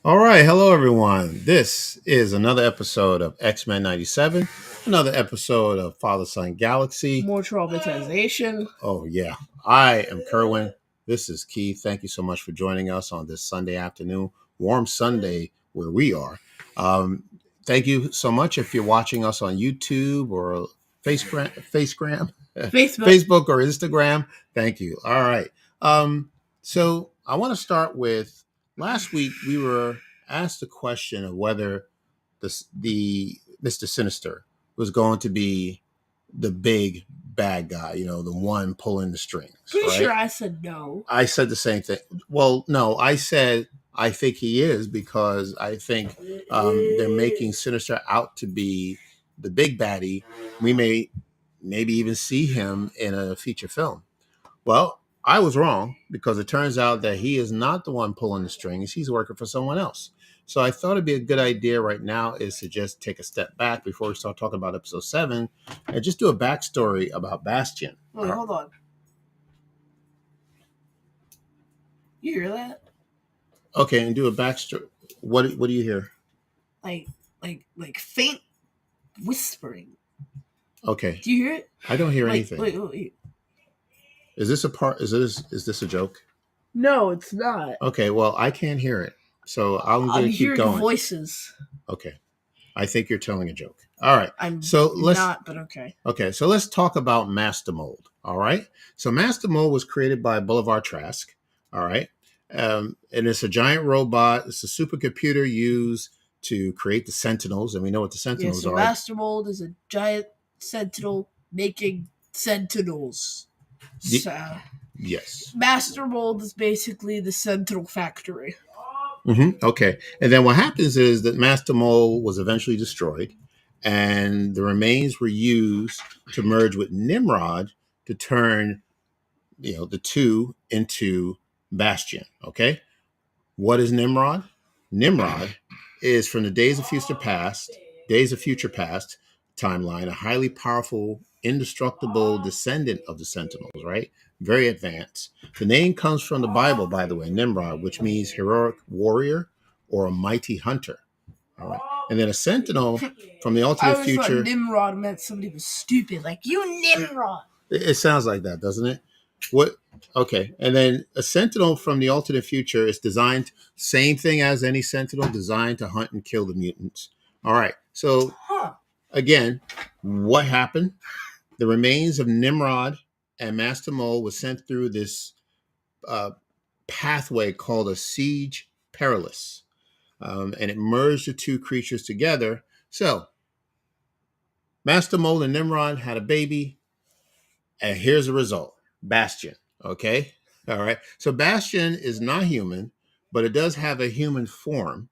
All right, hello everyone. This is another episode of X-Men 97, another episode of Father Son Galaxy. More traumatization. Oh yeah, I am Kerwin. This is Keith. Thank you so much for joining us on this Sunday afternoon, warm Sunday where we are. Um, Thank you so much if you're watching us on YouTube or Facebook, Facebook. Facebook or Instagram. Thank you. All right. So I want to start with last week we were asked the question of whether the Mr. Sinister was going to be the big bad guy, the one pulling the strings. Pretty right? sure I said no. I said the same thing. Well, no, I said I think he is because I think they're making Sinister out to be the big baddie. We may maybe even see him in a feature film. Well, I was wrong because it turns out that he is not the one pulling the strings. He's working for someone else. So I thought it'd be a good idea right now is to just take a step back before we start talking about episode 7 and just do a backstory about Bastion. Wait, hold on. You hear that? Okay, and do a backstory. What do you hear? Like faint whispering. Okay. Do you hear it? I don't hear anything. Wait. Is this a part? Is this a joke? No, it's not. Okay, well, I can't hear it. So I'm going to keep going. Voices. Okay. I think you're telling a joke. All right. Let's not, but okay. Okay, so let's talk about Master Mold. All right. So Master Mold was created by Bolivar Trask. All right. And it's a giant robot. It's a supercomputer used to create the Sentinels, and we know what the Sentinels are. Master Mold is a giant Sentinel making Sentinels. Yes. Master Mold is basically the Sentinel factory. Okay. And then what happens is that Master Mold was eventually destroyed, and the remains were used to merge with Nimrod to turn, the two into Bastion. Okay. What is Nimrod? Nimrod is from the Days of Future Past timeline, a highly powerful, indestructible descendant of the Sentinels, right? Very advanced. The name comes from the Bible, by the way, Nimrod, which means heroic warrior or a mighty hunter. All right. And then a Sentinel from the alternate future. Thought Nimrod meant somebody was stupid, like you Nimrod. It sounds like that, doesn't it? What? Okay. And then a Sentinel from the alternate future is designed, same thing as any Sentinel, designed to hunt and kill the mutants. All right. So again, what happened? The remains of Nimrod and Master Mold was sent through this pathway called a siege perilous. And it merged the two creatures together. So Master Mold and Nimrod had a baby. And here's the result. Bastion. Okay. All right. So Bastion is not human, but it does have a human form.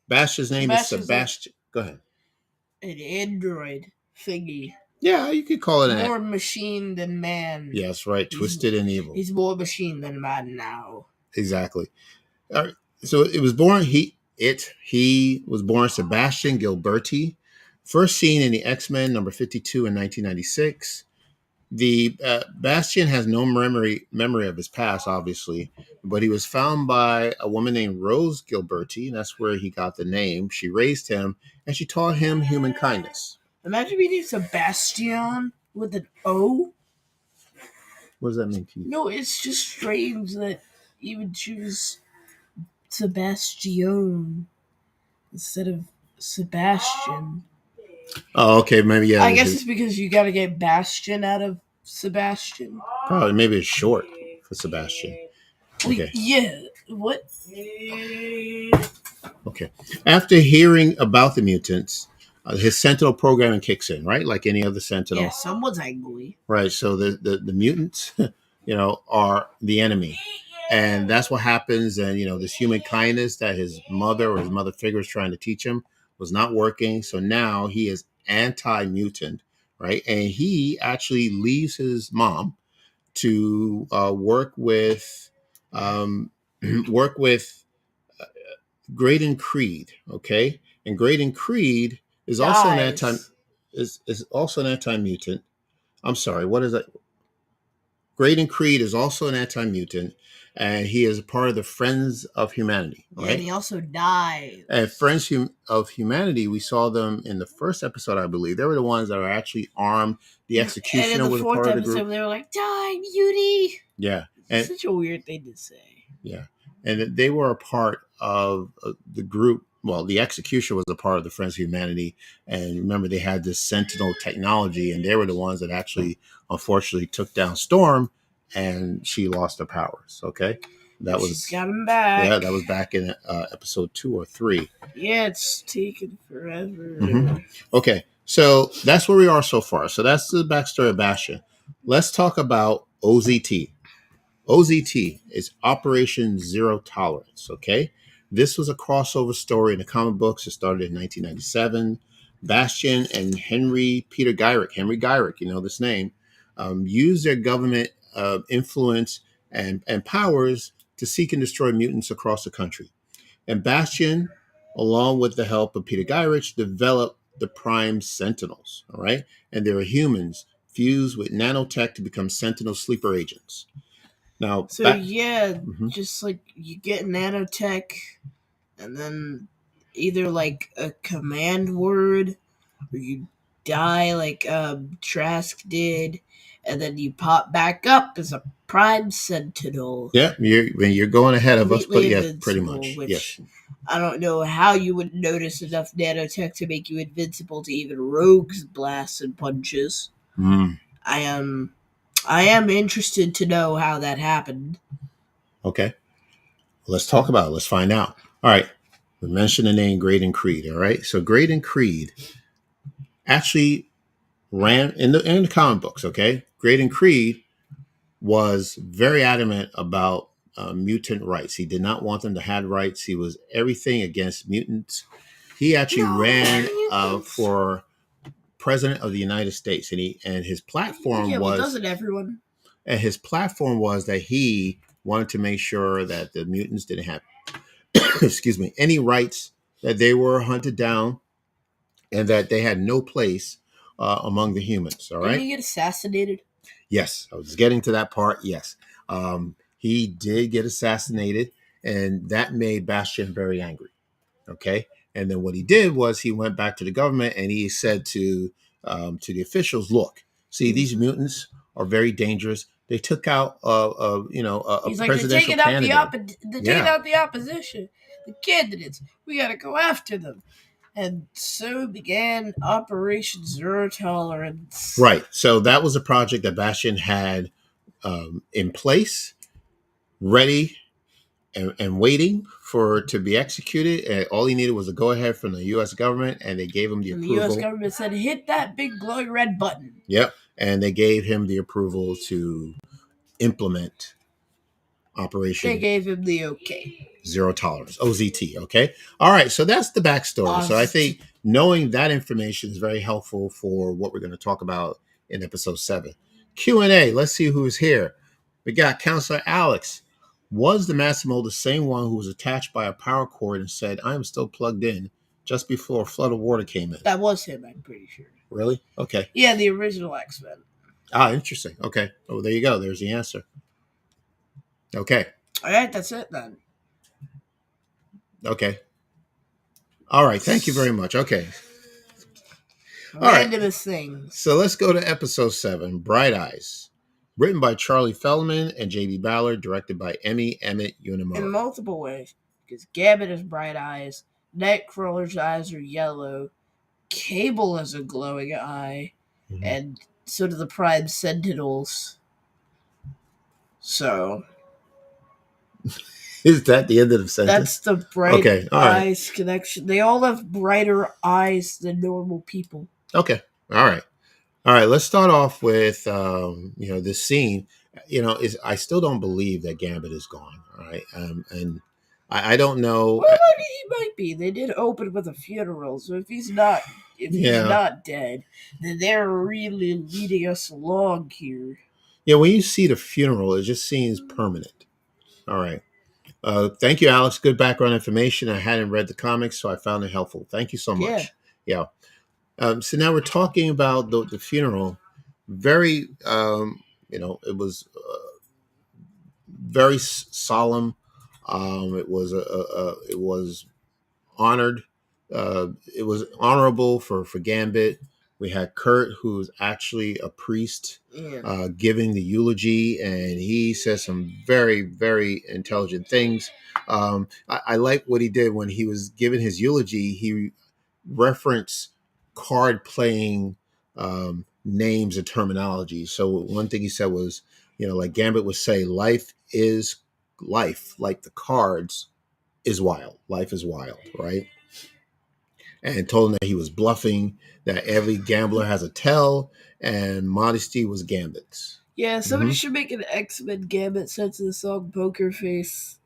Bastion's name is Sebastian. Go ahead. An android thingy. Yeah, you could call it more machine than man. Yes, right. Twisted and evil. He's more machine than man now. Exactly. All right. So it was born. He was born Sebastian Gilberti. First seen in the X-Men number 52 in 1996. The Bastion has no memory of his past, obviously, but he was found by a woman named Rose Gilberti, and that's where he got the name. She raised him, and she taught him human kindness. Imagine being Sebastian with an O. What does that mean, Keith? No, it's just strange that you would choose Sebastian instead of Sebastian. Oh, okay, maybe yeah. I guess it's because you got to get Bastion out of Sebastian. Probably, maybe it's short for Sebastian. Okay. Yeah. What? Okay. After hearing about the mutants, his Sentinel programming kicks in, right? Like any other Sentinel. Yeah, someone's angry. Right. So the mutants, are the enemy. And that's what happens. And, this human kindness that his mother or his mother figure is trying to teach him was not working. So now he is anti-mutant, right? And he actually leaves his mom to work with Graydon Creed, okay? And Graydon Creed is also an anti-mutant. I'm sorry, what is that? Graydon Creed is also an anti-mutant, and he is a part of the Friends of Humanity. Yeah, Right? and he also dies. And Friends of Humanity, we saw them in the first episode, I believe. They were the ones that were actually armed. The Executioner and in the was a fourth part of the episode, group. they were like, "Die, beauty." Yeah, It's such a weird thing to say. Yeah, and they were a part of the group. Well, the Execution was a part of the Friends of Humanity, and remember they had this Sentinel technology, and they were the ones that actually, unfortunately, took down Storm, and she lost her powers. Okay, that was She's got him back. Yeah, that was back in episode 2 or 3. Yeah, it's taken forever. Mm-hmm. Okay, so that's where we are so far. So that's the backstory of Bastion. Let's talk about OZT. OZT is Operation Zero Tolerance. Okay, this was a crossover story in the comic books. It started in 1997. Bastion and Henry Gyrich, you know this name, used their government influence and powers to seek and destroy mutants across the country. And Bastion, along with the help of Peter Gyrich, developed the Prime Sentinels. All right, and they were humans fused with nanotech to become Sentinel sleeper agents. Now, So just like you get nanotech, and then either like a command word, or you die like Trask did, and then you pop back up as a Prime Sentinel. Yeah, you're going ahead of us, but Completely yes, pretty invincible, much. which Yes. I don't know how you would notice enough nanotech to make you invincible to even Rogue's blasts and punches. Mm. I am interested to know how that happened. Okay. Let's talk about it. Let's find out. All right. We mentioned the name Graydon Creed. All right. So Graydon Creed actually ran in the comic books. Okay. Graydon Creed was very adamant about mutant rights. He did not want them to have rights. He was everything against mutants. He actually ran for president of the United States, and his platform was doesn't everyone? And his platform was that he wanted to make sure that the mutants didn't have, excuse me, any rights, that they were hunted down, and that they had no place among the humans. All right. Did he get assassinated? Yes, I was getting to that part. Yes, he did get assassinated, and that made Bastion very angry. Okay, and then what he did was he went back to the government and he said to the officials, "Look, see, these mutants are very dangerous. They took out a presidential candidate. They're taking out the opposition, the candidates. We got to go after them." And so began Operation Zero Tolerance. Right. So that was a project that Bastion had in place, ready and waiting for to be executed. And all he needed was a go ahead from the U.S. government, and they gave him the approval. The U.S. government said, "Hit that big glowing red button." Yep. And they gave him the approval to implement Operation. They gave him the okay. Zero Tolerance, OZT. Okay. All right. So that's the backstory. Awesome. So I think knowing that information is very helpful for what we're going to talk about in episode 7. Q&A. Let's see who's here. We got Counselor Alex. Was the Master Mold the same one who was attached by a power cord and said, "I am still plugged in," just before a flood of water came in? That was him, I'm pretty sure. Really? Okay. Yeah, the original X-Men. Ah, interesting. Okay. Oh, there you go. There's the answer. Okay. All right, that's it then. Okay. All right. Thank you very much. Okay. Randomest things. So let's go to episode 7, Bright Eyes. Written by Charlie Feldman and J.B. Ballard, directed by Emmy Emmett Unimura. In multiple ways. Because Gambit has bright eyes, Nightcrawler's eyes are yellow, Cable has a glowing eye, and so do the Prime Sentinels. So... Is that the end of the sentence? That's the bright eyes connection. They all have brighter eyes than normal people. Okay. All right. Let's start off with this scene. I still don't believe that Gambit is gone. All right. And I don't know. Well, I mean, he might be. They did open with a funeral, so if he's not dead, then they're really leading us along here. Yeah. When you see the funeral, it just seems permanent. All right. Thank you, Alex. Good background information. I hadn't read the comics, so I found it helpful. Thank you so much. So now we're talking about the funeral. Very It was very solemn. It was honored. It was honorable for Gambit. We had Kurt, who's actually a priest, giving the eulogy, and he says some very, very intelligent things. I like what he did when he was giving his eulogy. He referenced card playing names and terminology. So one thing he said was, like Gambit would say, life is life, like the cards is wild. Life is wild, right? And told him that he was bluffing, that every gambler has a tell, and modesty was Gambit's. Yeah, somebody should make an X-Men Gambit sense of the song Poker Face.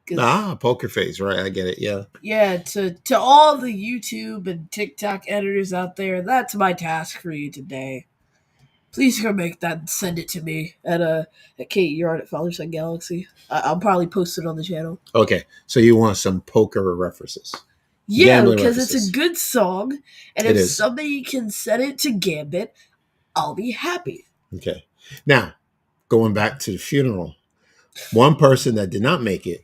Poker Face, right? I get it, yeah. Yeah, to all the YouTube and TikTok editors out there, that's my task for you today. Please go make that and send it to me at Kate Yard at Fatherson Galaxy. I'll probably post it on the channel. Okay, so you want some poker references. Yeah, because it's a good song, and if somebody can send it to Gambit, I'll be happy. Okay. Now, going back to the funeral, one person that did not make it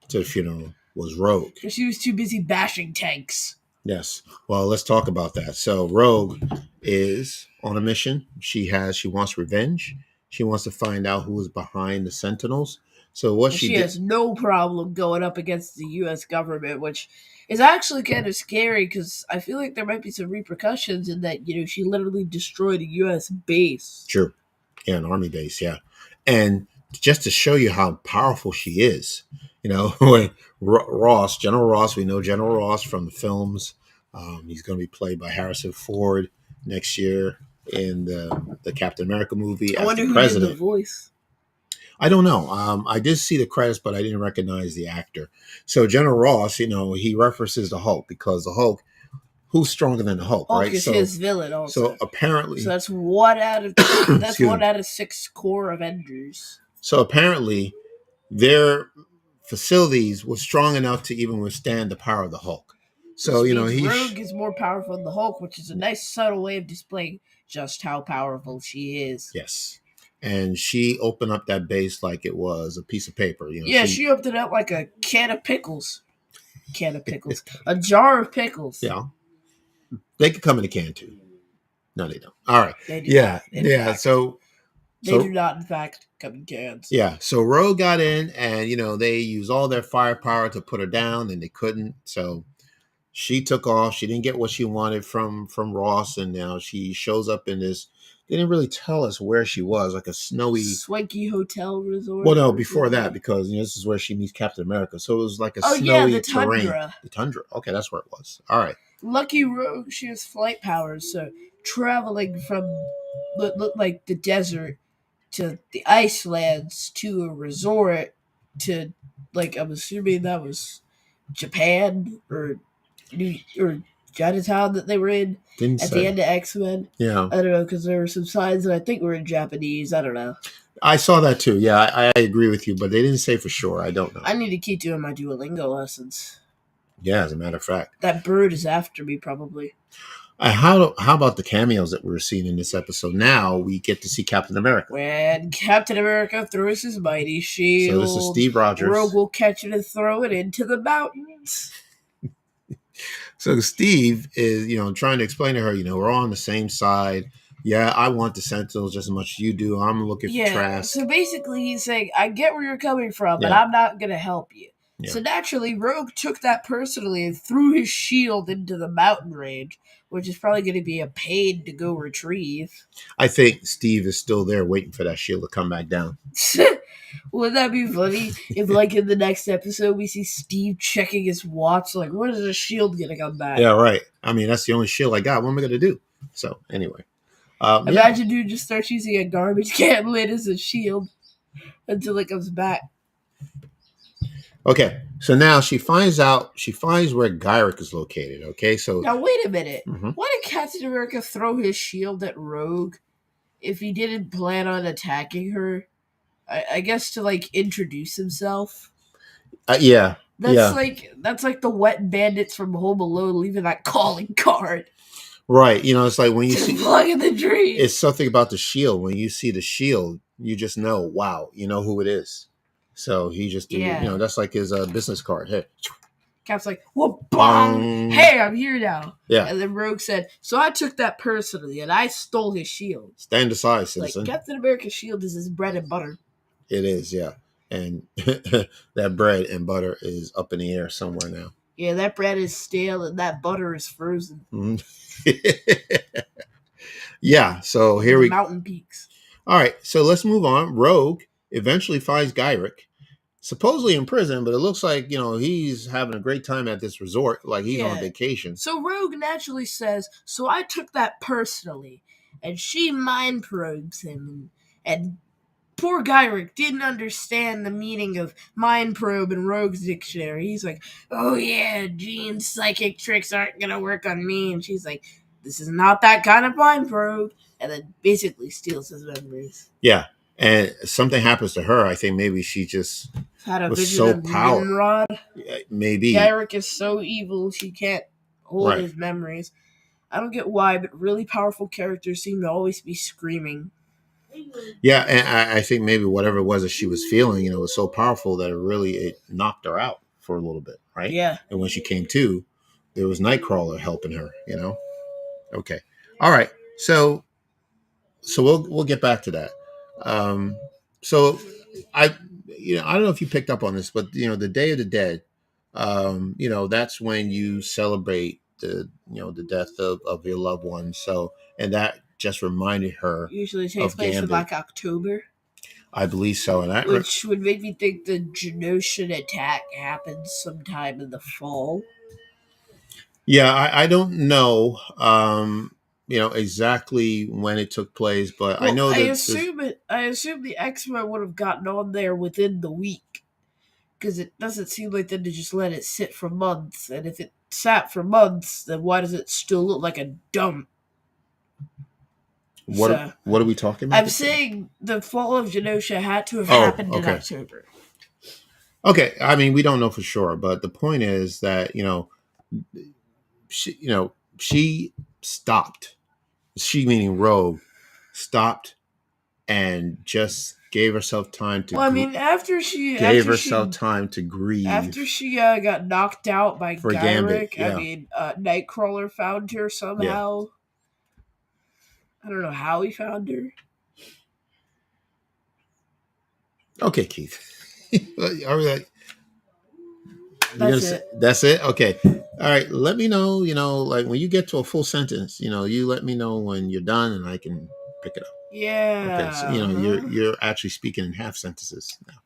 to the funeral was Rogue. She was too busy bashing tanks. Yes. Well, let's talk about that. So Rogue is on a mission. She wants revenge. She wants to find out who is behind the Sentinels. So what she has no problem going up against the U.S. government, which is actually kind of scary because I feel like there might be some repercussions in that, she literally destroyed a U.S. base. True. Yeah, an army base, yeah. And just to show you how powerful she is, when Ross, General Ross, we know General Ross from the films. He's going to be played by Harrison Ford next year in the Captain America movie. I wonder who did the voice. I don't know. I did see the credits, but I didn't recognize the actor. So General Ross, he references the Hulk because the Hulk, who's stronger than the Hulk, right? Is his villain also. So apparently, that's one out of 6 core Avengers. So apparently, their facilities were strong enough to even withstand the power of the Hulk. So Rogue is more powerful than the Hulk, which is a nice subtle way of displaying just how powerful she is. Yes. And she opened up that base like it was a piece of paper. She opened it up like a can of pickles. A jar of pickles. Yeah. They could come in a can too. No, they don't. All right. They do not, yeah. So they do not, in fact, come in cans. Yeah. So Rogue got in, and they used all their firepower to put her down, and they couldn't. So she took off. She didn't get what she wanted from Ross, and now she shows up in this. They didn't really tell us where she was, like a snowy, swanky hotel resort. Well, no, before that, because this is where she meets Captain America. So it was like a snowy the tundra. terrain. The tundra. Okay, that's where it was. All right. Lucky Rogue, she has flight powers, so traveling from like the desert to the icelands to a resort to, like, I'm assuming that was Japan or Chinatown that they were in at the end of X-Men. Yeah. I don't know, because there were some signs that I think were in Japanese. I don't know. I saw that too. Yeah, I agree with you, but they didn't say for sure. I don't know. I need to keep doing my Duolingo lessons. Yeah, as a matter of fact. That bird is after me, probably. How about the cameos that we're seeing in this episode? Now we get to see Captain America. When Captain America throws his mighty shield, so this is Steve Rogers. Rogue will catch it and throw it into the mountains. So Steve is, trying to explain to her, we're all on the same side. Yeah, I want the Sentinels just as much as you do. I'm looking for Trask. So basically he's saying, I get where you're coming from, but I'm not going to help you. Yeah. So naturally, Rogue took that personally and threw his shield into the mountain range, which is probably going to be a pain to go retrieve. I think Steve is still there waiting for that shield to come back down. Wouldn't that be funny if, like, in the next episode, we see Steve checking his watch, like, when is the shield going to come back? Yeah, right. I mean, that's the only shield I got. What am I going to do? So, anyway. Imagine dude just starts using a garbage can lid as a shield until it comes back. Okay, so now she finds where Gyrich is located, okay? So now, wait a minute. Mm-hmm. Why did Captain America throw his shield at Rogue if he didn't plan on attacking her? I guess to, like, introduce himself. Yeah. That's like the wet bandits from Home Alone leaving that calling card. Right. It's like when you to see plug in the dream. it's something about the shield. When you see the shield, you just know, wow, you know who it is. So he just threw, Yeah. that's like his business card. Hey, Cap's like, "What bong? bong. Hey, I'm here now." Yeah. And then Rogue said, "So I took that personally, and I stole his shield." Stand aside, Like citizen. Captain America's shield is his bread and butter. It is, yeah. And that bread and butter is up in the air somewhere now. Yeah, that bread is stale and that butter is frozen. Mhm. Yeah. So Over here the we. mountain peaks. All right. So let's move on. Rogue eventually finds Gyrich, supposedly in prison, but it looks like he's having a great time at this resort, like he's on Yeah. vacation. So Rogue naturally says, "So I took that personally," and she mind probes him, and poor Gyrich didn't understand the meaning of mind probe in Rogue's dictionary. He's like, "Oh yeah, Jean's psychic tricks aren't gonna work on me," and she's like, "This is not that kind of mind probe," and then basically steals his memories. Yeah. And something happens to her. I think maybe she just Had a was vision so of power. Nimrod. Maybe. Gyrich is so evil she can't hold Right. his memories. I don't get why, but really powerful characters seem to always be screaming. Yeah, and I think maybe whatever it was that she was feeling, was so powerful that it knocked her out for a little bit, right? Yeah. And when she came to, there was Nightcrawler helping her. Okay. All right. So we'll get back to that. So I I don't know if you picked up on this, but the Day of the Dead, that's when you celebrate the death of your loved one. So and that just reminded her Usually takes of place in Gambit. like October. I believe so, and which would make me think the Genoshan attack happened sometime in the fall. yeah, I don't know, exactly when it took place, but I Well, know I that assume it. I assume the X-Men would have gotten on there within the week, because it doesn't seem like them to just let it sit for months. And if it sat for months, then why does it still look like a dump? what are we talking about? I'm saying the fall of Genosha had to have Oh, happened in okay. October. Okay, I mean we don't know for sure, but the point is that she stopped. She meaning Rogue stopped and just gave herself time to Well, I mean, after she time to grieve after she got knocked out by for Gambit. Gyrich, Yeah. I mean, Nightcrawler found her somehow. I don't know how he found her. Okay, Keith. All right. That's it. That's it. Okay. All right. Let me know. Like when you get to a full sentence, you let me know when you're done, and I can pick it up. Yeah. Okay. So you're actually speaking in half sentences now.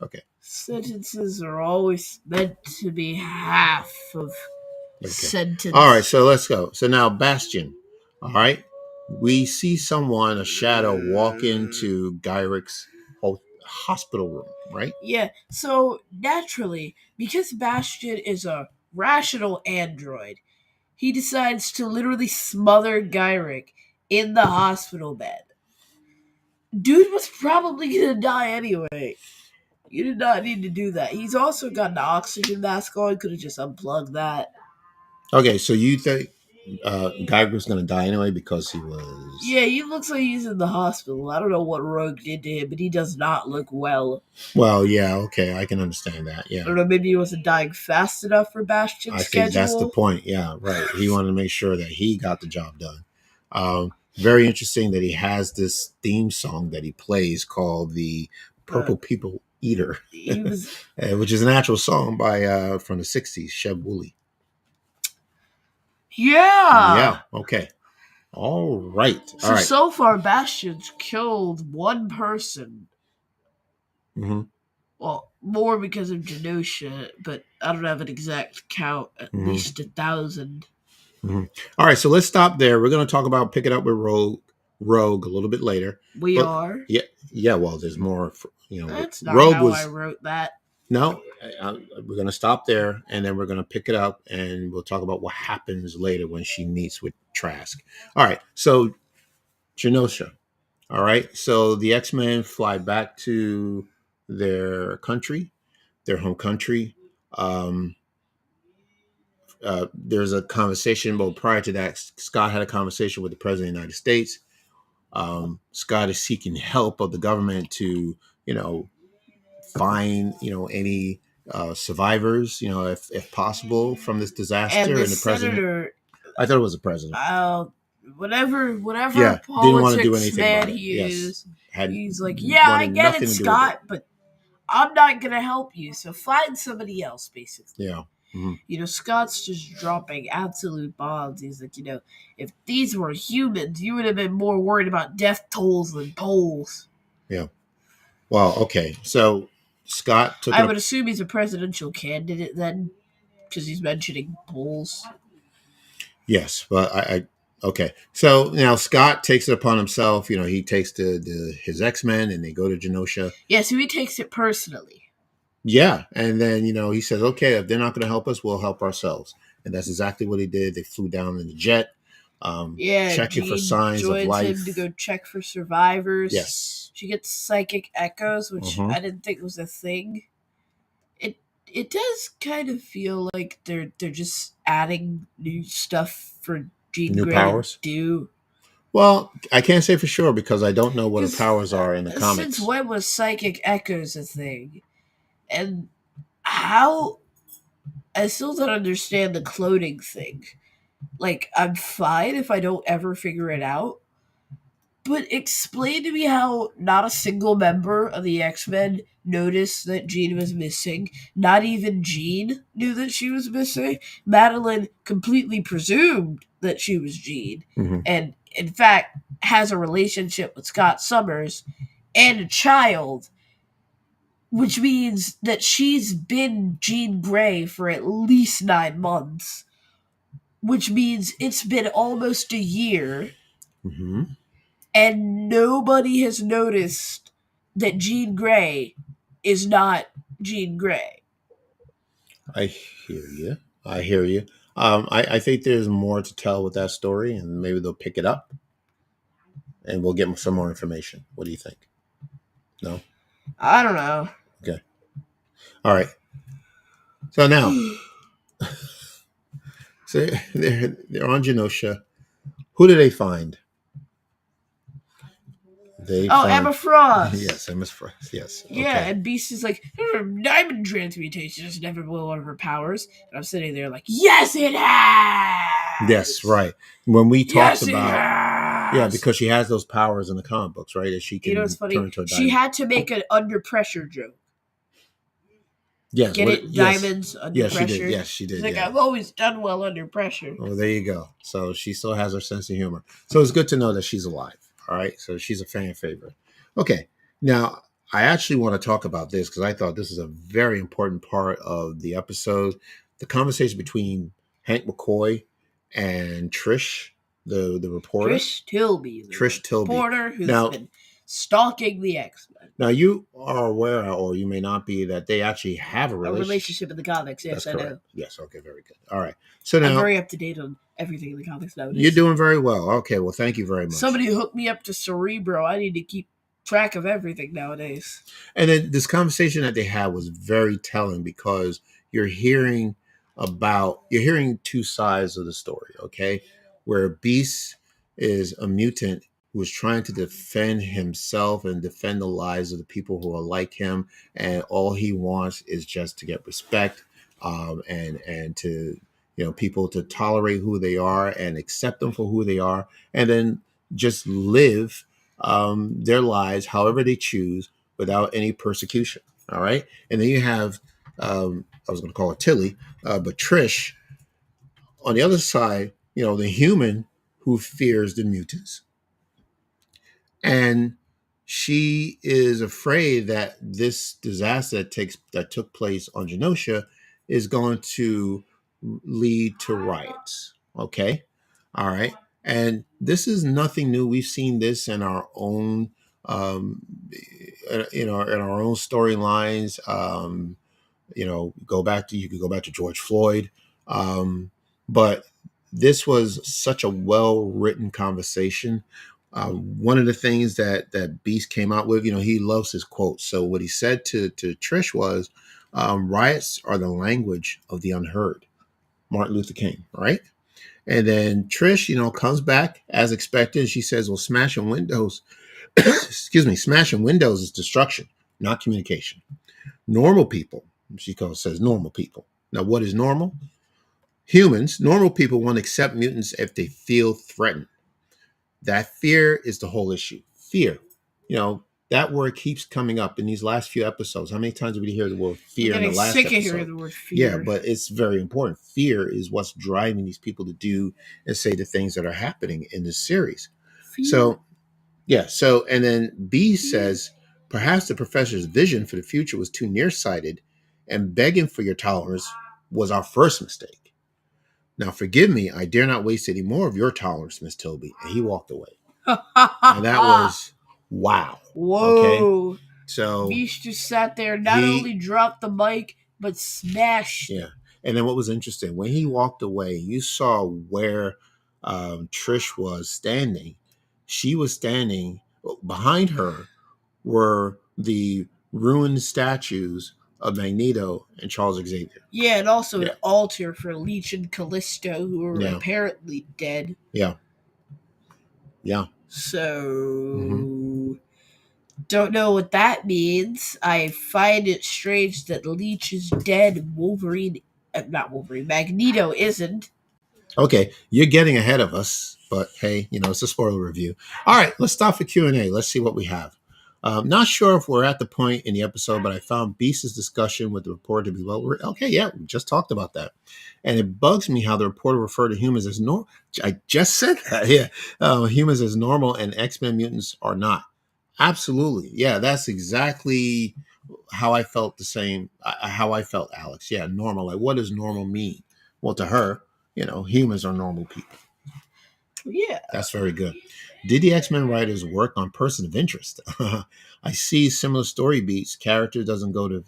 Okay. Sentences are always meant to be half of sentence. All right. So let's go. So now Bastion. All right. We see someone, a shadow, walk into Gyrich's hospital room, right? Yeah. So naturally, because Bastion is a rational android, he decides to literally smother Gyrich in the hospital bed. Dude was probably gonna die anyway. You did not need to do that. He's also got an oxygen mask on. Could have just unplugged that. Okay, so you think Geiger's going to die anyway because he was? Yeah, he looks like he's in the hospital. I don't know what Rogue did to him, but he does not look well. Well, yeah, okay, I can understand that. Yeah, I don't know. Maybe he wasn't dying fast enough for Bastion's schedule. think that's the point. Yeah, right. He wanted to make sure that he got the job done. Very interesting that he has this theme song that he plays called the Purple People Eater, which is an actual song by from the '60s, Sheb Woolley. Yeah. Okay. All right. So far, Bastion's killed one person. Mm-hmm. Well, more because of Genosha, but I don't have an exact count. At least 1,000. Mm-hmm. All right, so let's stop there. We're going to talk about Pick It Up with Rogue a little bit later. We are. Yeah. Well, there's more. That's not Rogue how I wrote that. No, we're going to stop there, and then we're going to pick it up, and we'll talk about what happens later when she meets with Trask. All right, so Genosha. All right, so the X-Men fly back to their country, their home country, there's a conversation. Well, prior to that, Scott had a conversation with the president of the United States. Scott is seeking help of the government to, find, any survivors, if possible, from this And disaster. the And the president, senator, I thought it was the president. whatever Yeah, didn't want to do politics anything man about it. he Yes, is, had he's like, yeah, I wanted get it, nothing to do with it. Scott, but I'm not gonna help you, so find somebody else, basically. Yeah. Mm-hmm. Scott's just dropping absolute bombs. He's like, if these were humans, you would have been more worried about death tolls than polls. Yeah. Well, okay. So Scott took I it would up. assume he's a presidential candidate then, because he's mentioning polls. Yes, but okay. So now Scott takes it upon himself. He takes his X-Men and they go to Genosha. Yeah, so he takes it personally. Yeah, and then he says, okay, if they're not going to help us, we'll help ourselves, and that's exactly what he did. They flew down in the jet, checking for Jean signs of joins life. him to go check for survivors. Yes, She gets psychic echoes, which I didn't think was a thing. It does kind of feel like they're just adding new stuff for Jean new Grey powers. To do. Well, I can't say for sure because I don't know what her powers are in the comics. Since when was psychic echoes a thing? And how? I still don't understand the cloning thing. Like, I'm fine if I don't ever figure it out. But explain to me how not a single member of the X-Men noticed that Jean was missing. Not even Jean knew that she was missing. Madeline completely presumed that she was Jean. Mm-hmm. And, in fact, has a relationship with Scott Summers and a child, which means that she's been Jean Grey for at least 9 months, which means it's been almost a year, and nobody has noticed that Jean Grey is not Jean Grey. I hear you. I think there's more to tell with that story, and maybe they'll pick it up, and we'll get some more information. What do you think? No? I don't know. Okay. All right. So now, so they're on Genosha. Who do they find? Emma Frost. Yes, Emma Frost. Yes. Yeah, okay. And Beast is like, diamond transmutation has never been one of her powers. And I'm sitting there like, yes, it has. Yes, right. When we talked about, yeah, because she has those powers in the comic books, right? That she can what's funny? turn into a diamond. She had to make an under pressure joke. Yes, Get it? Diamonds under pressure. She did. Yes, she did. She's like, I've always done well under pressure. Oh, there you go. So she still has her sense of humor. So it's good to know that she's alive. All right. So she's a fan favorite. Okay. Now, I actually want to talk about this because I thought this is a very important part of the episode. The conversation between Hank McCoy and Trish, the reporter. Trish Tilby. The reporter who's been stalking the X-Men. Now, you are aware, or you may not be, that they actually have a relationship in the comics. Yes, I know. Yes, okay, very good. All right. So now, I'm very up to date on everything in the comics nowadays. You're doing very well. Okay, well, thank you very much. Somebody hooked me up to Cerebro. I need to keep track of everything nowadays. And then this conversation that they had was very telling because you're hearing two sides of the story, okay? Where Beast is a mutant who is trying to defend himself and defend the lives of the people who are like him, and all he wants is just to get respect, and to people to tolerate who they are and accept them for who they are, and then just live their lives however they choose without any persecution. All right, and then you have I was going to call it Tilly, but Trish on the other side, the human who fears the mutants. And she is afraid that this disaster that took place on Genosha is going to lead to riots. Okay. All right. And this is nothing new. We've seen this in our own, in our own storylines. You could go back to George Floyd. But this was such a well-written conversation. One of the things that Beast came out with, he loves his quotes. So what he said to Trish was, riots are the language of the unheard. Martin Luther King, right? And then Trish, comes back as expected. She says, well, smashing windows, excuse me, smashing windows is destruction, not communication. Normal people, says normal people. Now, what is normal? Humans, normal people won't accept mutants if they feel threatened. That fear is the whole issue. Fear. That word keeps coming up in these last few episodes. How many times did we hear the word I'm fear in the getting last sick of episode? hearing the word fear. Yeah, but it's very important. Fear is what's driving these people to do and say the things that are happening in this series. Fear. So, and then B says, perhaps the professor's vision for the future was too nearsighted, and begging for your tolerance was our first mistake. Now, forgive me, I dare not waste any more of your tolerance, Miss Toby. And he walked away. And that was wow. Whoa. Okay. So Beast just sat there, not only dropped the mic, but smashed. Yeah. And then what was interesting, when he walked away, you saw where Trish was standing. She was standing behind her were the ruined statues of Magneto and Charles Xavier. Yeah, and also an altar for Leech and Callisto, who were apparently dead. Yeah. So, don't know what that means. I find it strange that Leech is dead. Magneto isn't. Okay, you're getting ahead of us, but hey, it's a spoiler review. All right, let's stop for Q&A. Let's see what we have. Not sure if we're at the point in the episode, but I found Beast's discussion with the reporter to be well. Okay, yeah, we just talked about that. And it bugs me how the reporter referred to humans as normal. I just said that, yeah. Humans as normal and X-Men mutants are not. Absolutely. Yeah, that's exactly how I felt how I felt, Alex. Yeah, normal. Like, what does normal mean? Well, to her, humans are normal people. Yeah. That's very good. Did the X-Men writers work on person of interest? I see similar story beats. Character doesn't go to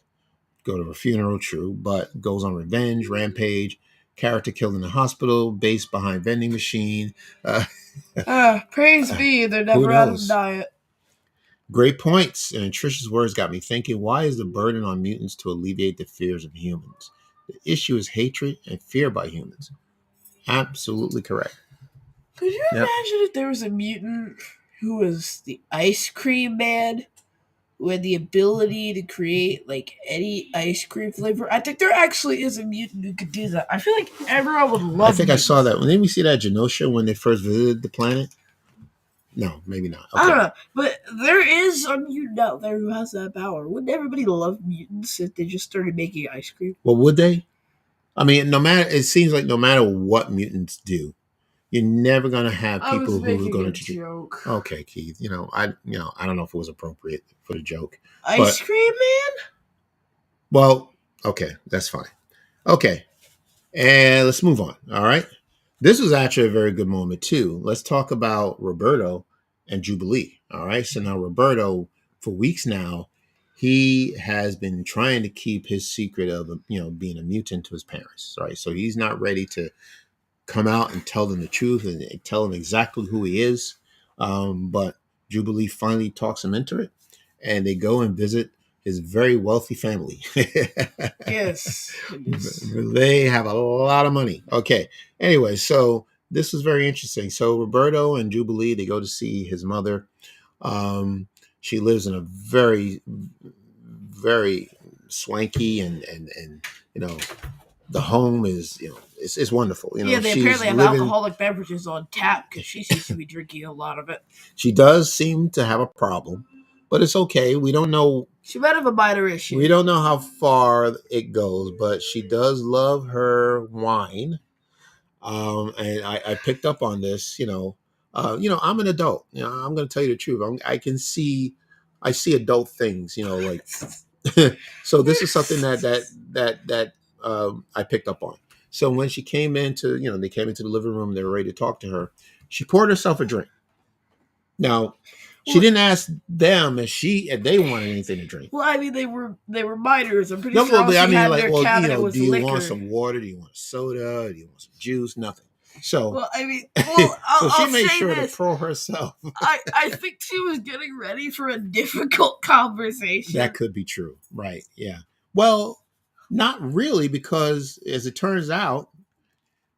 a funeral, true, but goes on revenge, rampage. Character killed in the hospital, base behind vending machine. Praise be, they're never out of diet. Great points. And Trish's words got me thinking, why is the burden on mutants to alleviate the fears of humans? The issue is hatred and fear by humans. Absolutely correct. Could you imagine if there was a mutant who was the ice cream man, who had the ability to create like any ice cream flavor? I think there actually is a mutant who could do that. I feel like everyone would love. I think mutants. I saw that. Didn't we see that Genosha when they first visited the planet? No, maybe not. Okay. I don't know, but there is a mutant out there who has that power. Wouldn't everybody love mutants if they just started making ice cream? Well, would they? I mean, it seems like no matter what mutants do, you're never gonna have people who are going to joke. Okay, Keith. I don't know if it was appropriate for the joke. Ice cream man. Well, okay, that's fine. Okay, and let's move on. All right, this was actually a very good moment too. Let's talk about Roberto and Jubilee. All right, so now Roberto, for weeks now, he has been trying to keep his secret of being a mutant to his parents. Right, so he's not ready to come out and tell them the truth and tell them exactly who he is. But Jubilee finally talks him into it, and they go and visit his very wealthy family. Yes. They have a lot of money. Okay. Anyway, so this is very interesting. So Roberto and Jubilee, they go to see his mother. She lives in a very, very swanky and the home is, it's wonderful. They apparently have alcoholic beverages on tap because she seems to be drinking a lot of it. She does seem to have a problem, but it's okay. We don't know. She might have a minor issue. We don't know how far it goes, but she does love her wine. And I picked up on this. I'm an adult. I'm going to tell you the truth. I see adult things. Like. So this is something that I picked up on. So when she came into, they came into the living room, they were ready to talk to her. She poured herself a drink. Now, she didn't ask them if they wanted anything to drink. Well, I mean, they were minors. I'm pretty sure. No, but I mean, like, well, do you liquor. Want some water? Do you want soda? Do you want some juice? Nothing. So, well, I mean, I'll she made sure to pour herself. I think she was getting ready for a difficult conversation. That could be true, right? Yeah. Well, not really, because as it turns out,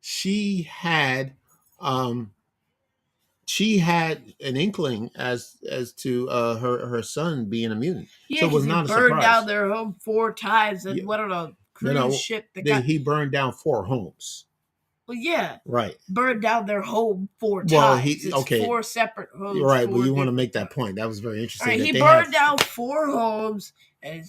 she had um she had an inkling as to her son being a mutant. Yeah, So it was because he not a burned down surprise. their home 4 times and Yeah, went on a no, cruise no, ship that got. he burned down 4 homes. Well, yeah, Right. burned down their home four Well, times. he It's okay. four separate You're homes, right, but four you want to different make that times. point. That was very All interesting right, that he they had. burned down 4 homes, and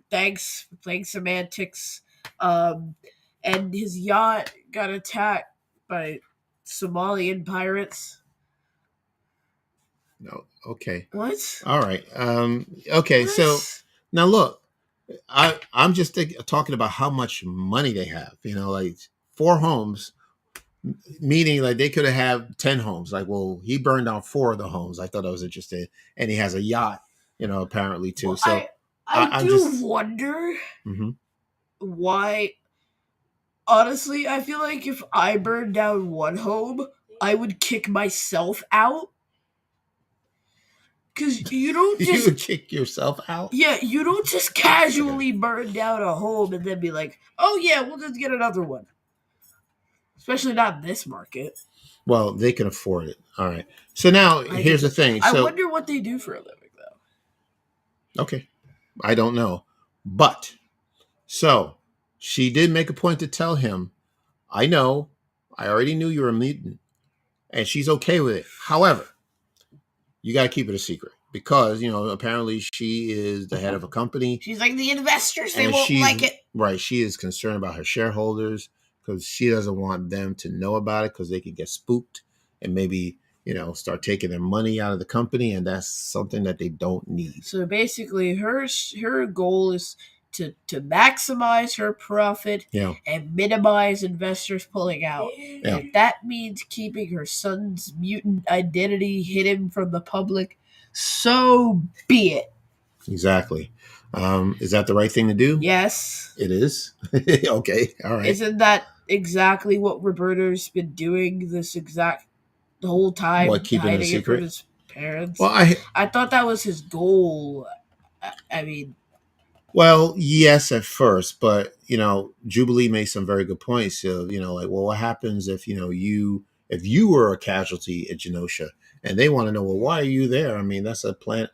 thanks semantics, and his yacht got attacked by Somalian pirates. No, okay, What? all right. Okay, so What? now look, I'm just talking about how much money they have. Like 4 homes, meaning like they could have 10 homes. Like, well, he burned down 4 of the homes. I thought that was interesting, and he has a yacht, apparently too. Well, So I I'm do just. wonder Mhm. why. Honestly, I feel like if I burned down one home, I would kick myself out. Because you don't You would just. kick yourself out. Yeah, you don't just casually burn down a home and then be like, oh yeah, we'll just get another one. Especially not in this market. Well, they can afford it. All right. So now I guess here's the so. thing. I So wonder what they do for a living, though. okay, I don't know, but so she did make a point to tell him, I know, I already knew you were a mutant, and she's okay with it. However, you got to keep it a secret because apparently she is the head of a company. She's like, the investors, they And won't like it. right, she is concerned about her shareholders because she doesn't want them to know about it because they could get spooked and maybe start taking their money out of the company, and that's something that they don't need. So basically, her goal is to maximize her profit and minimize investors pulling out. Yeah. If that means keeping her son's mutant identity hidden from the public, so be it. Exactly. Is that the right thing to do? Yes. It is. Okay. All right. Isn't that exactly what Roberto's been doing the whole time? What, keeping it a hiding it from secret? his parents? Well, I thought that was his goal. I mean, well, yes, at first, but Jubilee made some very good points. So, like, well, what happens if you were a casualty at Genosha, and they want to know, well, why are you there? I mean, that's a planet,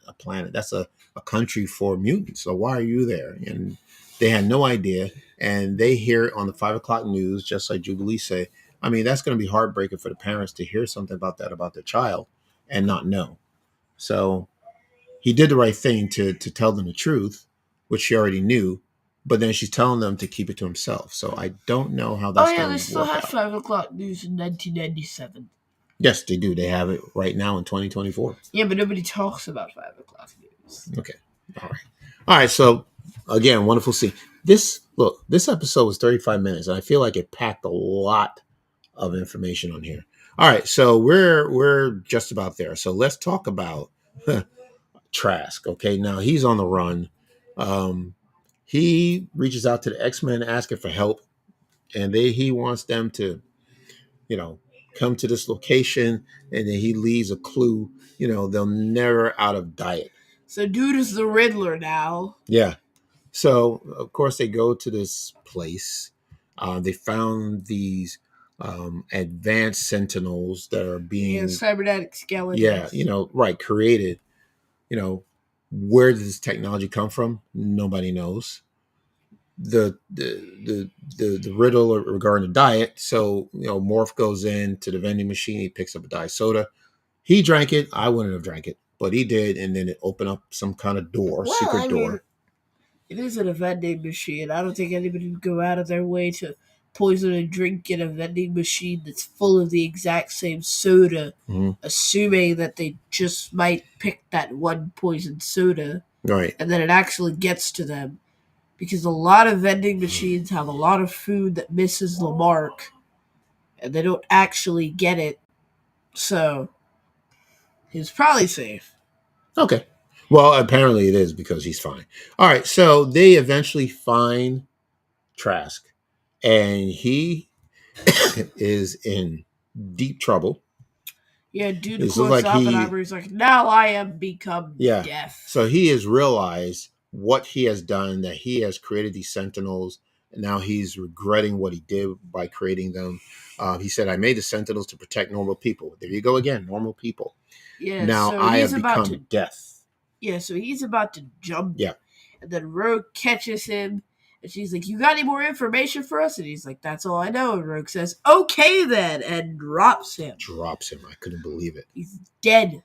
that's a country for mutants. So why are you there? And they had no idea, and they hear it on the 5 o'clock news, just like Jubilee say. I mean, that's going to be heartbreaking for the parents to hear something about that about their child and not know. So he did the right thing to tell them the truth, which she already knew, but then she's telling them to keep it to himself. So I don't know how that's they going to still work had out. 5 o'clock news in 1997. Yes, they do. They have it right now in 2024. Yeah, but nobody talks about 5 o'clock news. Okay. All right. All right. So again, wonderful scene. This episode was 35 minutes, and I feel like it packed a lot of information on here. All right. So we're just about there. So let's talk about Trask. Okay. Now he's on the run. Um, he reaches out to the X-Men asking for help, and he wants them to, you know, come to this location, and then he leaves a clue. They'll never out of diet. So dude is the Riddler now. Yeah. So of course they go to this place. They found these advanced sentinels that are being cybernetic skeletons. Yeah, right, created. Where does this technology come from? Nobody knows. The riddle regarding the diet. So Morph goes into the vending machine. He picks up a diet soda. He drank it. I wouldn't have drank it, but he did, and then it opened up some kind of door, secret door. It isn't a vending machine. I don't think anybody would go out of their way to poison a drink in a vending machine that's full of the exact same soda, assuming that they just might pick that one poisoned soda, right? And then it actually gets to them. Because a lot of vending machines have a lot of food that misses the mark, and they don't actually get it. So, he's probably safe. Okay. Well, apparently it is because he's fine. All right. So they eventually find Trask, and he is in deep trouble. Yeah, dude quotes Oppenheimer. He's like, now I have become death. So he has realized what he has done, that he has created these sentinels And now he's regretting what he did by creating them. He said, I made the Sentinels to protect normal people. There you go again, normal people. Yeah, Now so I he's have about become to death. Yeah, so he's about to jump. Yeah. And then Rogue catches him and she's like, you got any more information for us? And he's like, that's all I know. And Rogue says, okay then, and drops him. Drops him. I couldn't believe it. He's dead.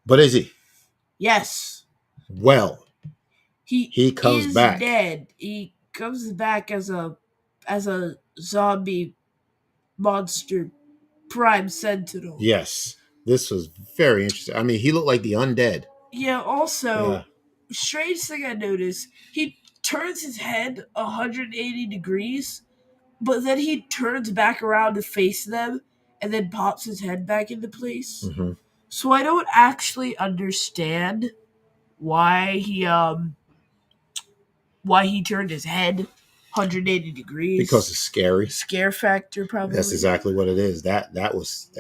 But is he? Yes. Well, he comes back. Dead. He comes back as a zombie monster prime sentinel. Yes. This was very interesting. I mean, he looked like the undead. Yeah, also, strange thing I noticed, he turns his head 180 degrees, but then he turns back around to face them and then pops his head back into place. Mm-hmm. So I don't actually understand why he turned his head 180 degrees. Because it's scary. Scare factor, probably. That's exactly what it is. That was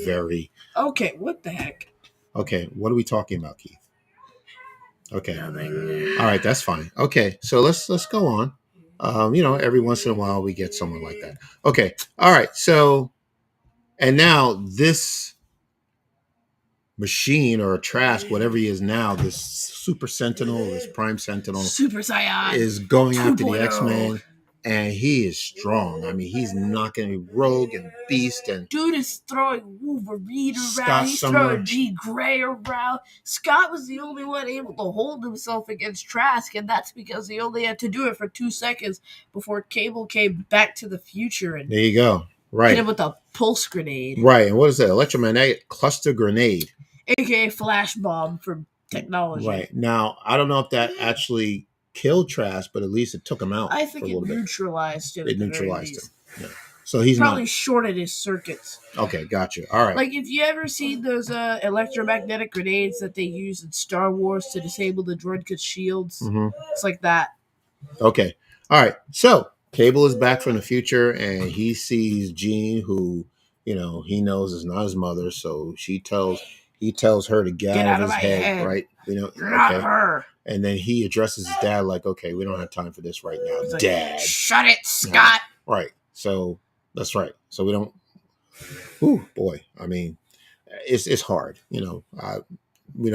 very... Okay, what the heck? Okay, what are we talking about, Keith? Okay. Nothing. All right, that's fine. Okay, so let's go on. Every once in a while we get someone like that. Okay. All right. So, and now this machine or a Trask, whatever he is now, this Super Sentinel, this Prime Sentinel, Super Saiyan is going after the 2.0. X-Men, and he is strong. I mean, he's knocking Rogue and Beast, and dude is throwing Wolverine around. Scott He's Summer. throwing Jean Grey around. Scott was the only one able to hold himself against Trask, and that's because he only had to do it for 2 seconds before Cable came back to the future and there you go. Right. hit him with a pulse grenade. Right, and what is that? Electromagnetic cluster grenade. AKA flash bomb from technology. Right. Now, I don't know if that actually killed Trask, but at least it took him out. I think it neutralized him. It neutralized him. Yeah. So he's probably shorted his circuits. Okay, gotcha. All right. Like, if you ever seen those electromagnetic grenades that they use in Star Wars to disable the droid's shields, it's like that. Okay. All right. So Cable is back from the future, and he sees Jean, who he knows is not his mother. So he tells her to get out of his head, right? You're not her. And then he addresses his dad like, okay, we don't have time for this right now, like, Dad. Shut it, Scott. Right. So that's right. So we don't. Ooh, boy. I mean, it's hard. We don't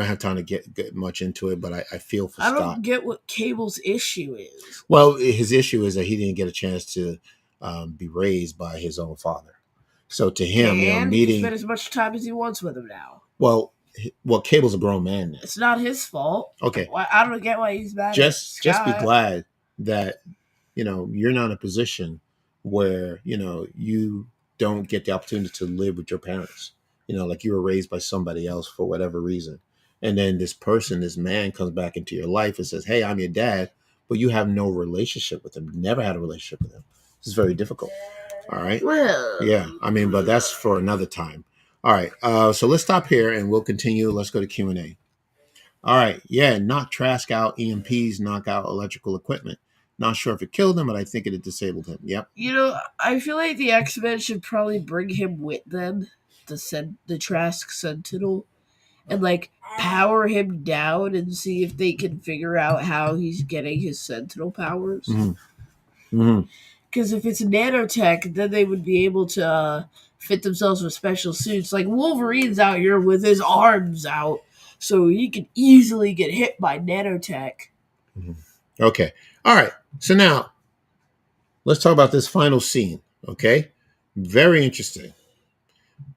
have time to get much into it, but I feel for Scott. I don't get what Cable's issue is. Well, his issue is that he didn't get a chance to be raised by his own father. So to him, he can spend as much time as he wants with him now. Well, Cable's a grown man now. It's not his fault. Okay. I don't get why he's mad. Just be glad that you're not in a position where you don't get the opportunity to live with your parents. Like you were raised by somebody else for whatever reason, and then this man comes back into your life and says, "Hey, I'm your dad," but you have no relationship with him. Never had a relationship with him. This is very difficult. All right. Well, yeah. I mean, but that's for another time. All right. So let's stop here and we'll continue. Let's go to Q&A. All right. Yeah. Knock Trask out. EMPs knock out electrical equipment. Not sure if it killed him, but I think it disabled him. Yep. I feel like the X-Men should probably bring him with them, the Trask Sentinel, and power him down and see if they can figure out how he's getting his Sentinel powers. Because if it's nanotech, then they would be able to fit themselves with special suits. Like Wolverine's out here with his arms out, so he can easily get hit by nanotech. Okay. All right. So now, let's talk about this final scene. Okay. Very interesting.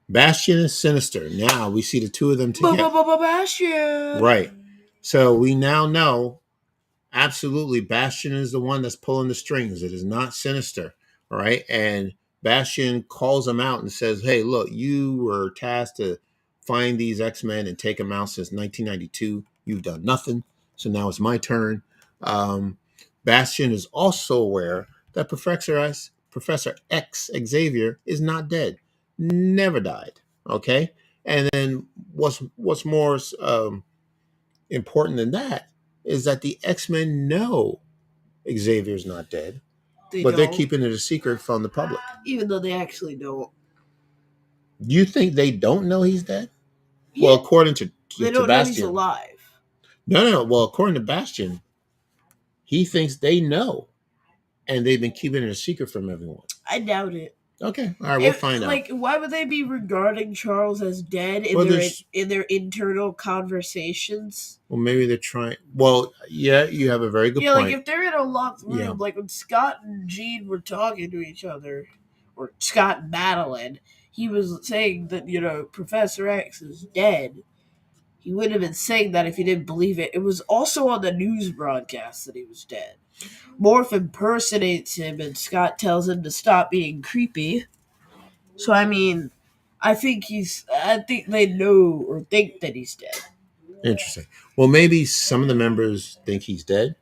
Bastion and Sinister. Now we see the two of them together. Bastion. Right. So we now know absolutely Bastion is the one that's pulling the strings. It is not Sinister. All right. And Bastion calls him out and says, hey, look, you were tasked to find these X-Men and take them out since 1992. You've done nothing. So now it's my turn. Bastion is also aware that Professor X Xavier is not dead. Never died. Okay. And then what's more important than that is that the X-Men know Xavier's not dead, they're keeping it a secret from the public. Even though they actually don't. You think they don't know he's dead? Yeah. Well, according to they don't Bastion, know he's alive. No. Well, according to Bastion, he thinks they know and they've been keeping it a secret from everyone. I doubt it. Okay, all right, we'll find out. Like, why would they be regarding Charles as dead in their internal conversations? Well, maybe they're trying. Well, yeah, you have a very good point. Like if they're in a locked room, like when Scott and Jean were talking to each other, or Scott and Madeline, he was saying that Professor X is dead. He wouldn't have been saying that if he didn't believe it. It was also on the news broadcast that he was dead. Morph impersonates him, and Scott tells him to stop being creepy. So I mean, I think they know or think that he's dead. Interesting. Well, maybe some of the members think he's dead,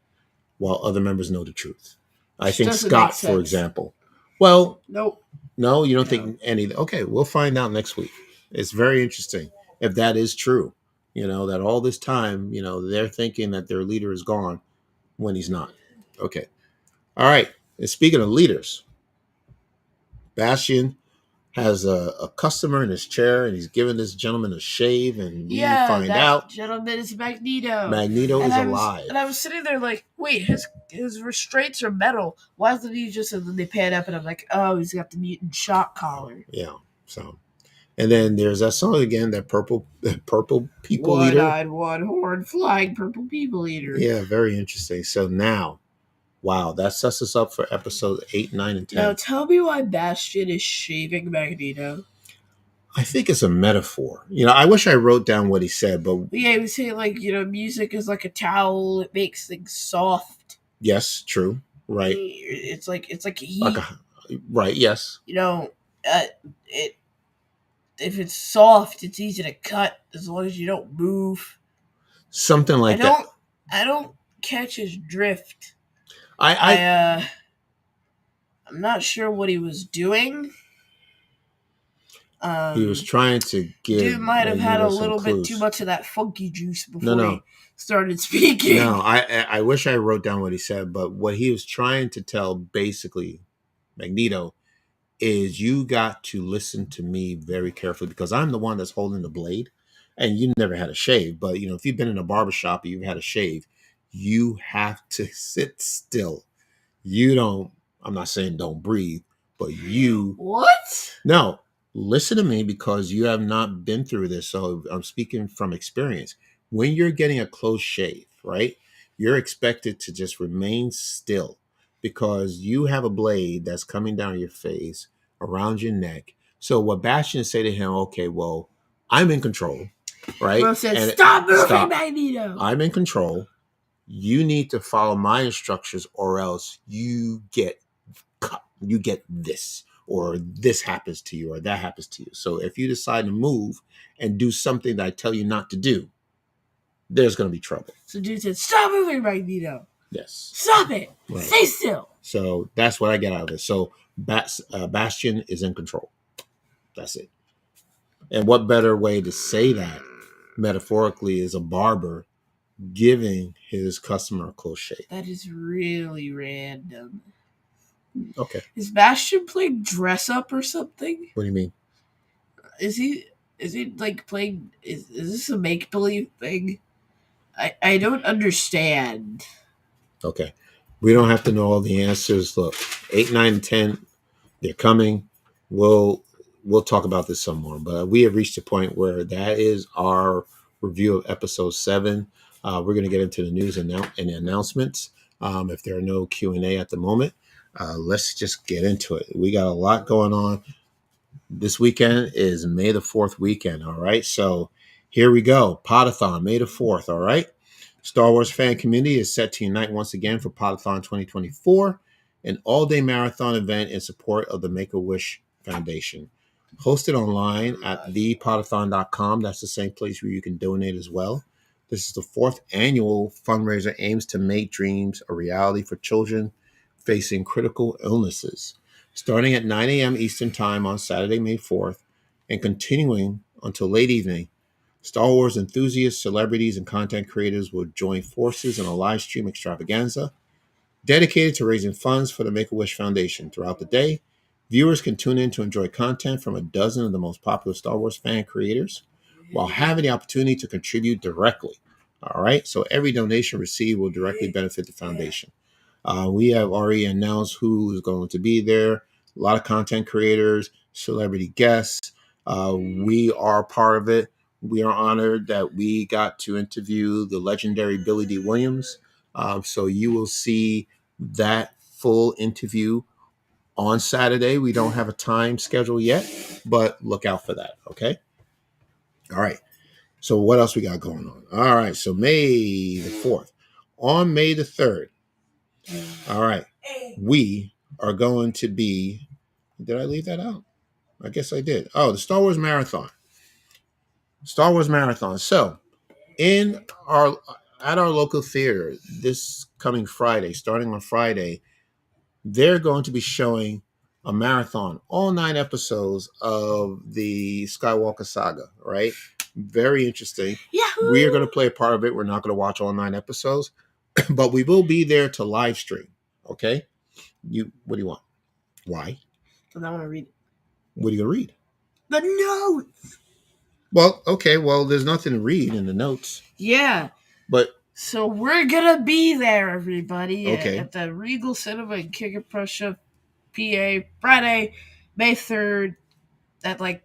while other members know the truth. I think Scott, for example. Well, nope. No, you don't think any. Okay, we'll find out next week. It's very interesting if that is true. That all this time, they're thinking that their leader is gone when he's not. Okay. All right. And speaking of leaders, Bastion has a customer in his chair, and he's giving this gentleman a shave, and we find out gentleman is Magneto. Magneto is alive. And I was sitting there like, wait, his restraints are metal. Why isn't he just? And then they pan up, and I'm like, oh, he's got the mutant shock collar. Yeah. So, and then there's that song again, that purple people eater, one-eyed, one-horned, flying purple people eater. Yeah, very interesting. So now. Wow, that sets us up for episodes 8, 9, and 10. Now tell me why Bastion is shaving Magneto. I think it's a metaphor. I wish I wrote down what he said, but yeah, he was saying like music is like a towel; it makes things soft. Yes, true, right. It's like heat. Right. Yes. If it's soft, it's easy to cut as long as you don't move. Something like that. I don't catch his drift. I'm not sure what he was doing. He was trying to give. Dude might have had a little bit too much of that funky juice before he started speaking. No, I wish I wrote down what he said, but what he was trying to tell basically Magneto is you got to listen to me very carefully because I'm the one that's holding the blade, and you never had a shave. But if you've been in a barbershop and you've had a shave, you have to sit still. I'm not saying don't breathe, but you. What? No, listen to me because you have not been through this. So I'm speaking from experience. When you're getting a close shave, right, you're expected to just remain still because you have a blade that's coming down your face, around your neck. So what Bastion say to him, okay, well, I'm in control, right? Bro says, stop moving, Magneto. I'm in control. You need to follow my instructions or else you get cut. You get this, or this happens to you, or that happens to you. So if you decide to move and do something that I tell you not to do, there's going to be trouble. So dude said, stop moving, Magneto. Yes. Stop it. Right. Stay still. So that's what I get out of it. So Bastion is in control. That's it. And what better way to say that metaphorically is a barber giving his customer a close shave. That is really random. Okay. Is Bastion playing dress up or something? What do you mean? Is he like playing? Is this a make believe thing? I don't understand. Okay. We don't have to know all the answers. Look, 8, 9, and 10, they're coming. We'll talk about this some more. But we have reached a point where that is our review of episode 7. We're going to get into the news and announcements. If there are no Q&A at the moment, let's just get into it. We got a lot going on. This weekend is May the 4th weekend, all right? So here we go. Podathon, May the 4th, all right? Star Wars fan community is set to unite once again for Podathon 2024, an all-day marathon event in support of the Make-A-Wish Foundation. Hosted online at thepodathon.com. That's the same place where you can donate as well. This is the 4th annual fundraiser, aims to make dreams a reality for children facing critical illnesses. Starting at 9 a.m. Eastern Time on Saturday, May 4th, and continuing until late evening, Star Wars enthusiasts, celebrities, and content creators will join forces in a live stream extravaganza dedicated to raising funds for the Make-A-Wish Foundation. Throughout the day, viewers can tune in to enjoy content from a dozen of the most popular Star Wars fan creators while having the opportunity to contribute directly. All right, so every donation received will directly benefit the foundation. We have already announced who is going to be there. A lot of content creators, celebrity guests. We are part of it. We are honored that we got to interview the legendary Billy D. Williams. So you will see that full interview on Saturday. We don't have a time schedule yet, but look out for that. Okay. All right. So what else we got going on? All right. So May the 4th. On May the 3rd. All right. We are going to be. Did I leave that out? I guess I did. Oh, the Star Wars Marathon. Star Wars Marathon. So in our at our local theater this coming Friday, starting on Friday, they're going to be showing a marathon, all 9 episodes of the Skywalker saga, right? Very interesting. Yahoo! We are going to play a part of it. We're not going to watch all 9 episodes, but we will be there to live stream. Okay. What do you want? Why? Because I want to read What are you going to read? the notes. Well, okay. Well, there's nothing to read in the notes. Yeah. But so we're gonna be there, everybody, okay. at the Regal Cinema in King of Prussia, PA, Friday, May 3rd, at like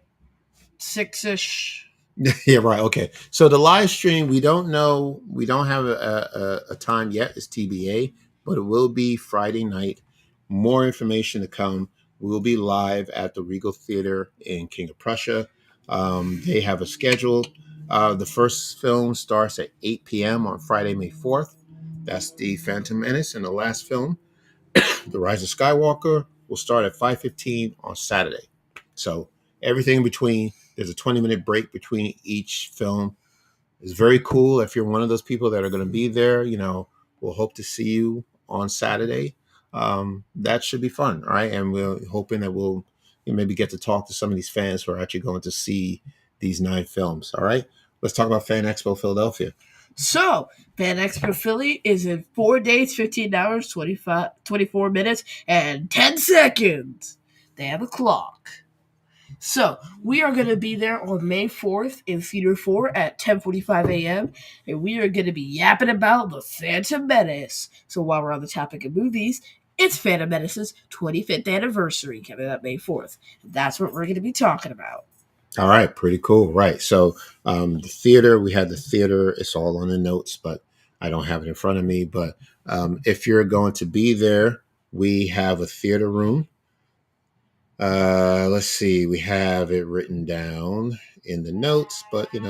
6-ish. Yeah, right. Okay. So the live stream, we don't know. We don't have a time yet. It's TBA, but it will be Friday night. More information to come. We will be live at the Regal Theater in King of Prussia. They have a schedule. The first film starts at 8 p.m. on Friday, May 4th. That's The Phantom Menace. And the last film, The Rise of Skywalker, will start at 5:15 on Saturday. So everything in between. There's a 20-minute break between each film. It's very cool. If you're one of those people that are going to be there, we'll hope to see you on Saturday. That should be fun, right? And we're hoping that we'll maybe get to talk to some of these fans who are actually going to see these 9 films. All right, let's talk about Fan Expo Philadelphia. So, Fan Expo Philly is in 4 days, 15 hours, 24 minutes, and 10 seconds. They have a clock. So, we are going to be there on May 4th in Theater 4 at 10:45 a.m. And we are going to be yapping about the Phantom Menace. So, while we're on the topic of movies, it's Phantom Menace's 25th anniversary coming up May 4th. And that's what we're going to be talking about. All right, pretty cool. Right. So the theater, we had the theater. It's all on the notes, but I don't have it in front of me. But if you're going to be there, we have a theater room. Let's see. We have it written down in the notes, but the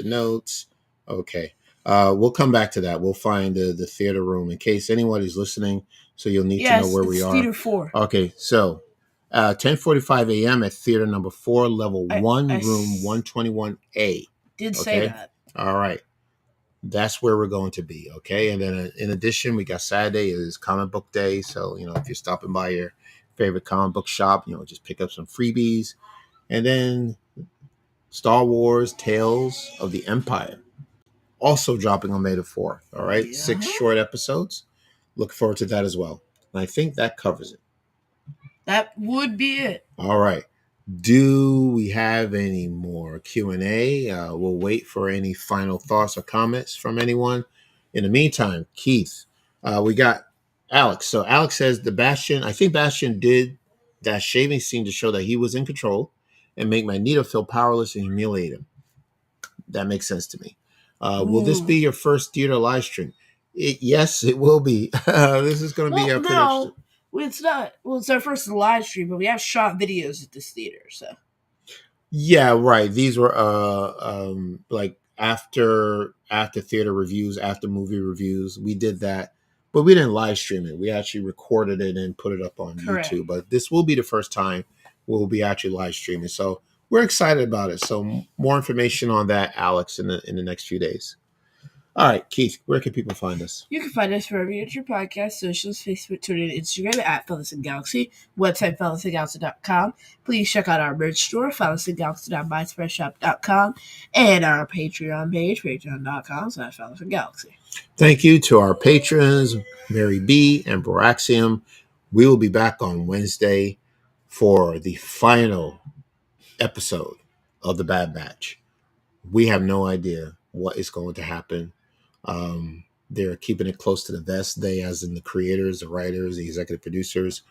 notes. Okay. We'll come back to that. We'll find the theater room in case anybody's listening. So you'll need to know where we are. Theater 4. Okay. So 10:45 a.m. at theater number 4, level 1, room 121A. Did say that. All right. That's where we're going to be. Okay. And then in addition, we got Saturday is comic book day. So, if you're stopping by your favorite comic book shop, just pick up some freebies. And then Star Wars Tales of the Empire also dropping on May the 4th. All right. Yeah. 6 short episodes. Look forward to that as well. And I think that covers it. That would be it. All right. Do we have any more Q&A? We'll wait for any final thoughts or comments from anyone. In the meantime, Keith, we got Alex. So Alex says I think Bastion did that shaving scene to show that he was in control and make Magneto feel powerless and humiliate him. That makes sense to me. Will this be your first theater live stream? Yes, it will be. This is going to be our no. It's not. Well, it's our first live stream, but we have shot videos at this theater, so. Yeah, right. These were like after theater reviews, after movie reviews. We did that, but we didn't live stream it. We actually recorded it and put it up on YouTube. But this will be the first time we'll be actually live streaming. So we're excited about it. So more information on that, Alex, in the next few days. All right, Keith, where can people find us? You can find us wherever you get your podcast, socials, Facebook, Twitter, and Instagram at Fellas and Galaxy, website fellasandgalaxy.com. Please check out our merch store, fellasandgalaxy.myspressshop.com, and our Patreon page, patreon.com/fellasandgalaxy. Thank you to our patrons, Mary B. and Boraxium. We will be back on Wednesday for the final episode of The Bad Batch. We have no idea what is going to happen. They're keeping it close to the vest. They, as in the creators, the writers, the executive producers.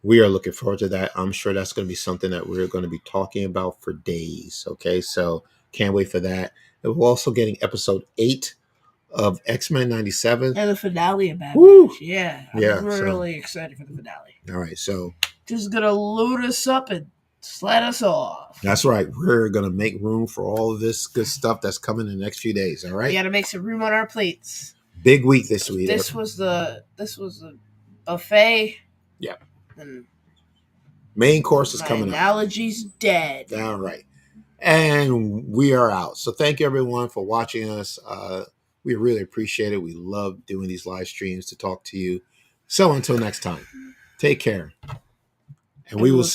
We are looking forward to that. I'm sure that's going to be something that we're going to be talking about for days. Okay, so can't wait for that. And we're also getting episode 8 of X-Men 97. And the finale of Batman. Yeah, I'm really excited for the finale. All right, so just going to load us up and let us off. That's right. We're going to make room for all of this good stuff that's coming in the next few days. All right. We got to make some room on our plates. Big week this week. This was the buffet. Yeah. And main course is coming up. My analogy's dead. All right. And we are out. So thank you everyone for watching us. We really appreciate it. We love doing these live streams to talk to you. So until next time, take care. And we will see